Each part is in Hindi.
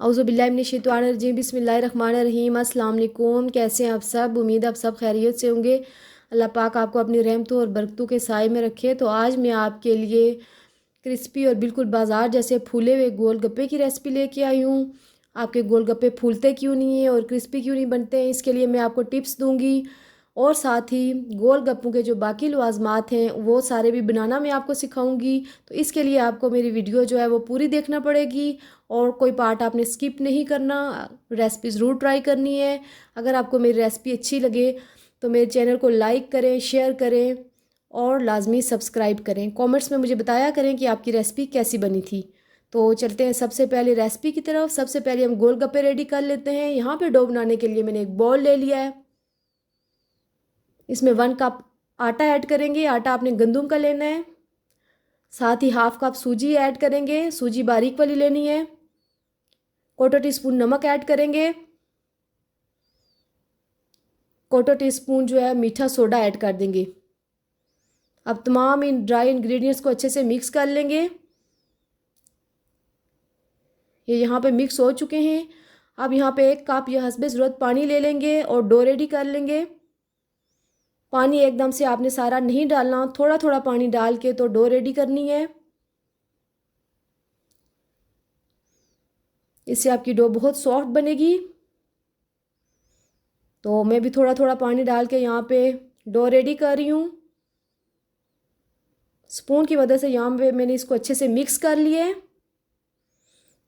औज़ुबिल्लाहिमिनश्शैतानिर्रजीम बिस्मिल्लाहिर्रहमानिर्रहीम। अस्सलाम वालेकुम। कैसे हैं आप सब? उम्मीद है आप सब खैरियत से होंगे। अल्लाह पाक आपको अपनी रहमतों और बरकतों के साए में रखे। तो आज मैं आपके लिए क्रिस्पी और बिल्कुल बाजार जैसे फूले हुए गोलगप्पे की रेसिपी लेके आई हूँ। आपके गोलगप्पे फूलते क्यों नहीं हैं और क्रिस्पी क्यों नहीं बनते हैं, इसके लिए मैं आपको टिप्स दूँगी। और साथ ही गोलगप्पों के जो बाकी लवाज़मात हैं वो सारे भी बनाना मैं आपको सिखाऊंगी। तो इसके लिए आपको मेरी वीडियो जो है वो पूरी देखना पड़ेगी और कोई पार्ट आपने स्किप नहीं करना। रेसिपी ज़रूर ट्राई करनी है। अगर आपको मेरी रेसिपी अच्छी लगे तो मेरे चैनल को लाइक करें, शेयर करें और लाजमी सब्सक्राइब करें। कमेंट्स में मुझे बताया करें कि आपकी रेसिपी कैसी बनी थी। तो चलते हैं सबसे पहले रेसिपी की तरफ। सबसे पहले हम गोलगप्पे रेडी कर लेते हैं। यहाँ पे डो बनाने के लिए मैंने एक बॉल ले लिया है। इसमें 1 कप आटा ऐड करेंगे। आटा आपने गंदम का लेना है। साथ ही हाफ कप सूजी ऐड करेंगे। सूजी बारीक वाली लेनी है। 1/4 टीस्पून नमक ऐड करेंगे। 1/4 टीस्पून जो है मीठा सोडा ऐड कर देंगे। अब तमाम इन ड्राई इंग्रेडिएंट्स को अच्छे से मिक्स कर लेंगे। ये यहाँ पे मिक्स हो चुके हैं। अब यहाँ पे 1 कप या हस्बे ज़रूरत पानी ले लेंगे और डो रेडी कर लेंगे। पानी एकदम से आपने सारा नहीं डालना, थोड़ा थोड़ा पानी डाल के तो डो रेडी करनी है। इससे आपकी डो बहुत सॉफ्ट बनेगी। तो मैं भी थोड़ा थोड़ा पानी डाल के यहाँ पे डो रेडी कर रही हूँ। स्पून की मदद से यहाँ पे मैंने इसको अच्छे से मिक्स कर लिया है।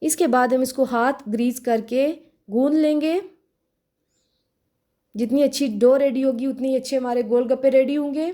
इसके बाद हम इसको हाथ ग्रीस करके गूंद लेंगे। जितनी अच्छी डो रेडी होगी उतनी अच्छे हमारे गोलगप्पे रेडी होंगे।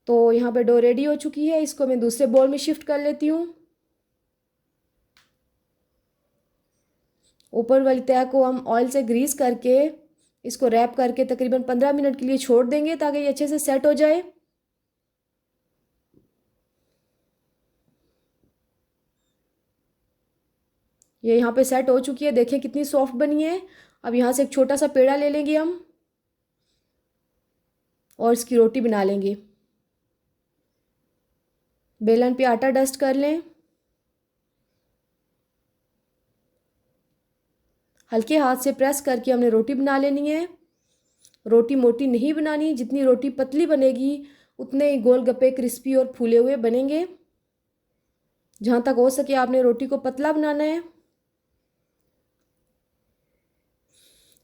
तो यहाँ पे डो रेडी हो चुकी है। इसको मैं दूसरे बोल में शिफ्ट कर लेती हूँ। ऊपर वाली तह को हम ऑयल से ग्रीस करके इसको रैप करके तकरीबन 15 मिनट के लिए छोड़ देंगे ताकि ये अच्छे से सेट हो जाए। ये यहाँ पे सेट हो चुकी है। देखें कितनी सॉफ्ट बनी है। अब यहाँ से एक छोटा सा पेड़ा ले लेंगे हम और इसकी रोटी बना लेंगे। बेलन पे आटा डस्ट कर लें। हल्के हाथ से प्रेस करके हमने रोटी बना लेनी है। रोटी मोटी नहीं बनानी। जितनी रोटी पतली बनेगी उतने ही गोलगप्पे क्रिस्पी और फूले हुए बनेंगे। जहाँ तक हो सके आपने रोटी को पतला बनाना है।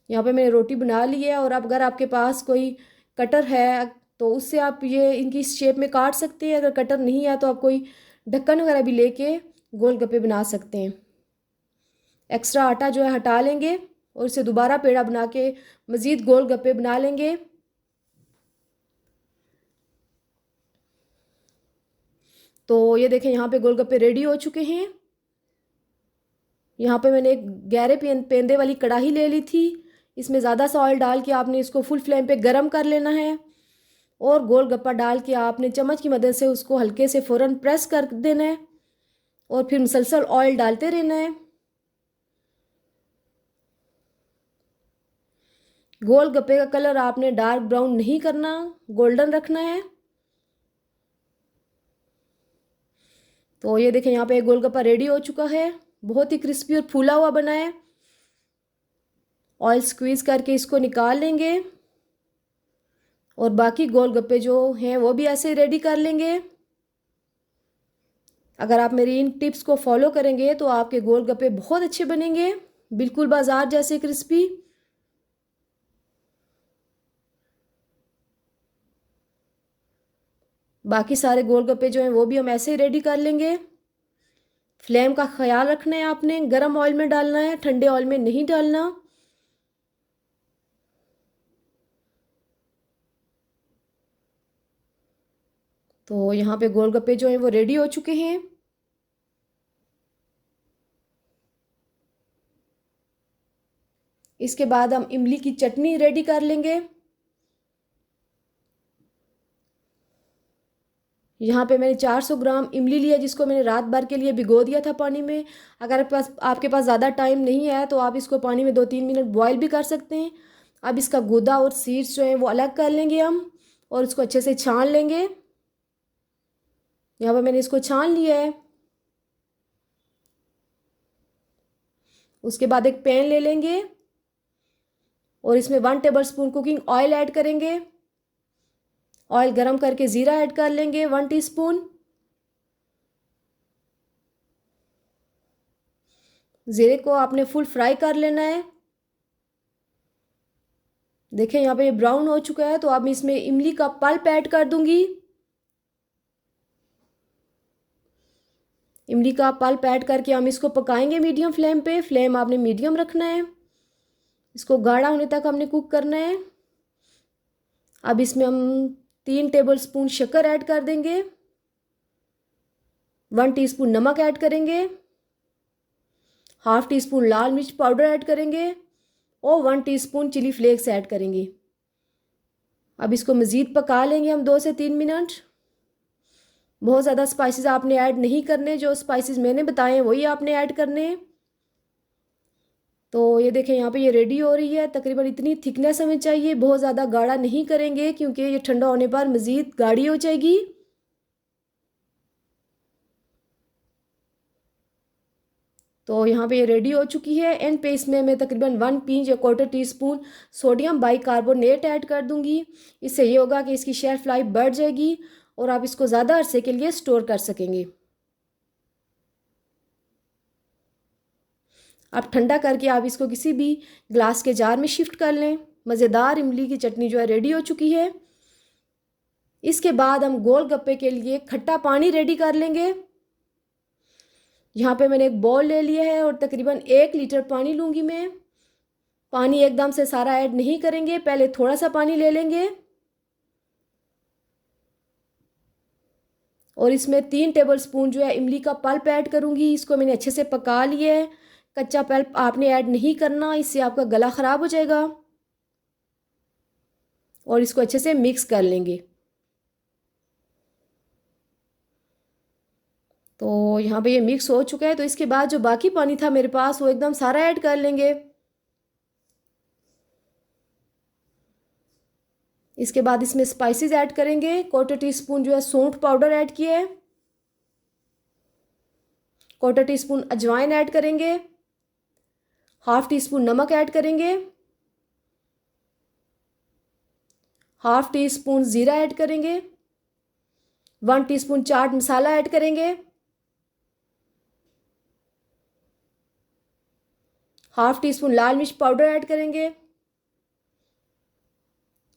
यहाँ पे मैंने रोटी बना ली है। और अब अगर आपके पास कोई कटर है तो उससे आप ये इनकी शेप में काट सकते हैं। अगर कटर नहीं है तो आप कोई ढक्कन वगैरह भी लेके गोलगप्पे बना सकते हैं। एक्स्ट्रा आटा जो है हटा लेंगे और इसे दोबारा पेड़ा बना के मज़ीद गोलगप्पे बना लेंगे। तो ये देखें यहाँ पे गोलगप्पे रेडी हो चुके हैं। यहाँ पे मैंने एक गहरे पेंदे वाली कढ़ाई ले ली थी। इसमें ज़्यादा सा ऑयल डाल के आपने इसको फुल फ्लेम पे गरम कर लेना है और गोलगप्पा डाल के आपने चम्मच की मदद से उसको हल्के से फ़ौरन प्रेस कर देना है और फिर मुसलसल ऑयल डालते रहना है। गोलगप्पे का कलर आपने डार्क ब्राउन नहीं करना, गोल्डन रखना है। तो ये देखें यहाँ पे एक गोलगप्पा रेडी हो चुका है। बहुत ही क्रिस्पी और फूला हुआ बना है। ऑयल स्क्वीज़ करके इसको निकाल लेंगे और बाकी गोलगप्पे जो हैं वो भी ऐसे रेडी कर लेंगे। अगर आप मेरी इन टिप्स को फॉलो करेंगे तो आपके गोलगप्पे बहुत अच्छे बनेंगे, बिल्कुल बाजार जैसे क्रिस्पी। बाकी सारे गोलगप्पे जो हैं वो भी हम ऐसे ही रेडी कर लेंगे। फ्लेम का ख्याल रखना है आपने, गरम ऑयल में डालना है, ठंडे ऑयल में नहीं डालना। तो यहाँ पे गोलगप्पे जो हैं वो रेडी हो चुके हैं। इसके बाद हम इमली की चटनी रेडी कर लेंगे। यहाँ पे मैंने 400 ग्राम इमली लिया जिसको मैंने रात भर के लिए भिगो दिया था पानी में। अगर आपके पास ज़्यादा टाइम नहीं है तो आप इसको पानी में 2-3 मिनट बॉईल भी कर सकते हैं। अब इसका गूदा और सीड्स जो हैं वो अलग कर लेंगे हम और इसको अच्छे से छान लेंगे। यहाँ पर मैंने इसको छान लिया है। उसके बाद एक पैन ले लेंगे और इसमें 1 table spoon cooking oil add करेंगे। ऑयल गरम करके ज़ीरा ऐड कर लेंगे 1 टीस्पून। ज़ीरे को आपने फुल फ्राई कर लेना है। देखें यहाँ पे ये ब्राउन हो चुका है, तो अब इसमें इमली का पल्प ऐड कर दूंगी। इमली का पल्प ऐड करके हम इसको पकाएंगे मीडियम फ्लेम पे। फ्लेम आपने मीडियम रखना है। इसको गाढ़ा होने तक हमने कुक करना है। अब इसमें हम 3 टेबल स्पून शक्कर ऐड कर देंगे। 1 टीस्पून नमक ऐड करेंगे। हाफ टी स्पून लाल मिर्च पाउडर ऐड करेंगे और 1 टीस्पून चिली फ्लेक्स ऐड करेंगे। अब इसको मज़ीद पका लेंगे हम 2 से 3 मिनट। बहुत ज़्यादा स्पाइसेस आपने ऐड नहीं करने, जो स्पाइसेस मैंने बताए हैं वही आपने ऐड करने हैं। तो ये देखें यहाँ पे ये रेडी हो रही है। तकरीबन इतनी थिकनेस हमें चाहिए, बहुत ज़्यादा गाढ़ा नहीं करेंगे क्योंकि ये ठंडा होने पर मज़ीद गाढ़ी हो जाएगी। तो यहाँ पे ये रेडी हो चुकी है। एंड पे इसमें मैं तकरीबन 1 पिंच या 1/4 टीस्पून सोडियम बाइकार्बोनेट ऐड कर दूंगी। इससे ये होगा कि इसकी शेल्फ लाइफ बढ़ जाएगी और आप इसको ज़्यादा अरसे के लिए स्टोर कर सकेंगे। आप ठंडा करके आप इसको किसी भी ग्लास के जार में शिफ्ट कर लें। मज़ेदार इमली की चटनी जो है रेडी हो चुकी है। इसके बाद हम गोलगप्पे के लिए खट्टा पानी रेडी कर लेंगे। यहाँ पे मैंने एक बॉल ले लिया है और तकरीबन 1 लीटर पानी लूँगी मैं। पानी एकदम से सारा ऐड नहीं करेंगे, पहले थोड़ा सा पानी ले लेंगे और इसमें 3 टेबल स्पून जो है इमली का पल्प ऐड करूँगी। इसको मैंने अच्छे से पका लिया है। कच्चा पल्प आपने ऐड नहीं करना, इससे आपका गला ख़राब हो जाएगा। और इसको अच्छे से मिक्स कर लेंगे। तो यहाँ पे ये मिक्स हो चुका है। तो इसके बाद जो बाकी पानी था मेरे पास वो एकदम सारा ऐड कर लेंगे। इसके बाद इसमें स्पाइसेस ऐड करेंगे। 1/4 टीस्पून जो है सौंठ पाउडर ऐड किया है। 1/4 टीस्पून अजवाइन ऐड करेंगे। हाफ टी स्पून नमक ऐड करेंगे। हाफ टी स्पून ज़ीरा ऐड करेंगे। 1 टीस्पून चाट मसाला ऐड करेंगे। हाफ टी स्पून लाल मिर्च पाउडर ऐड करेंगे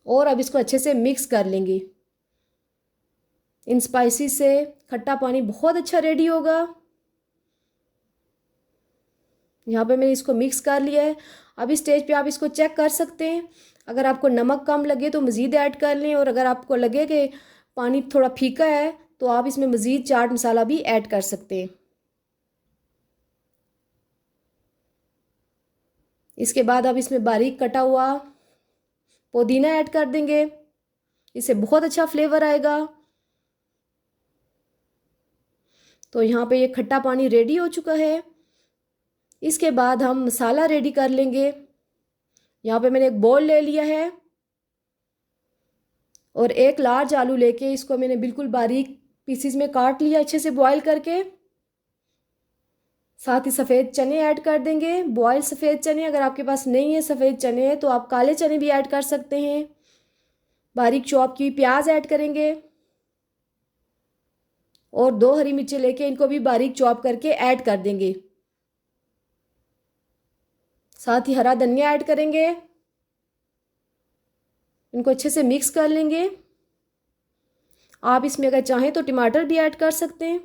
और अब इसको अच्छे से मिक्स कर लेंगे। इन स्पाइसेस से खट्टा पानी बहुत अच्छा रेडी होगा। यहाँ पे मैंने इसको मिक्स कर लिया है। अब इस स्टेज पे आप इसको चेक कर सकते हैं। अगर आपको नमक कम लगे तो मज़ीद ऐड कर लें और अगर आपको लगे कि पानी थोड़ा फीका है तो आप इसमें मज़ीद चाट मसाला भी ऐड कर सकते हैं। इसके बाद अब इसमें बारीक कटा हुआ पुदीना ऐड कर देंगे। इससे बहुत अच्छा फ्लेवर आएगा। तो यहाँ पे ये खट्टा पानी रेडी हो चुका है। इसके बाद हम मसाला रेडी कर लेंगे। यहाँ पे मैंने एक बोल ले लिया है और एक लार्ज आलू लेके इसको मैंने बिल्कुल बारीक पीसीज में काट लिया अच्छे से बॉईल करके। साथ ही सफ़ेद चने ऐड कर देंगे। बॉयल सफ़ेद चने, अगर आपके पास नहीं है सफ़ेद चने तो आप काले चने भी ऐड कर सकते हैं। बारीक चॉप की प्याज ऐड करेंगे और 2 हरी मिर्चें लेके इनको भी बारीक चॉप करके ऐड कर देंगे। साथ ही हरा धनिया ऐड करेंगे। इनको अच्छे से मिक्स कर लेंगे। आप इसमें अगर चाहें तो टमाटर भी ऐड कर सकते हैं।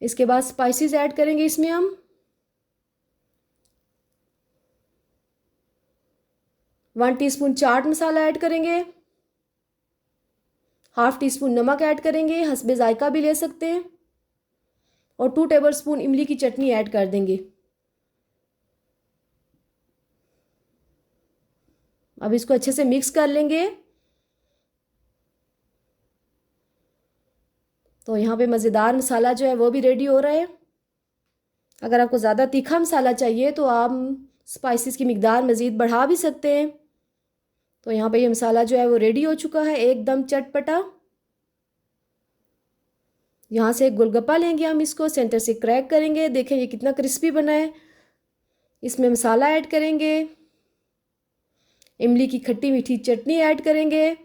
इसके बाद स्पाइसेस ऐड करेंगे इसमें हम 1 टीस्पून चाट मसाला ऐड करेंगे। हाफ टी स्पून नमक ऐड करेंगे, हस्बे जायका भी ले सकते हैं और 2 टेबल स्पून इमली की चटनी ऐड कर देंगे। अब इसको अच्छे से मिक्स कर लेंगे। तो यहाँ पे मज़ेदार मसाला जो है वो भी रेडी हो रहा है। अगर आपको ज़्यादा तीखा मसाला चाहिए तो आप स्पाइसेस की मिकदार मज़ीद बढ़ा भी सकते हैं। तो यहाँ पे ये मसाला जो है वो रेडी हो चुका है, एकदम चटपटा। यहाँ से एक गोलगप्पा लेंगे, हम इसको सेंटर से क्रैक करेंगे। देखें ये कितना क्रिस्पी बना है। इसमें मसाला ऐड करेंगे, इमली की खट्टी मीठी चटनी ऐड करेंगे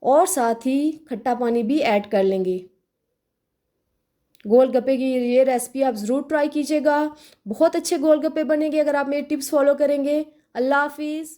और साथ ही खट्टा पानी भी ऐड कर लेंगे। गोलगप्पे की ये रेसिपी आप ज़रूर ट्राई कीजिएगा। बहुत अच्छे गोलगप्पे बनेंगे अगर आप मेरी टिप्स फॉलो करेंगे। अल्लाह हाफिज़।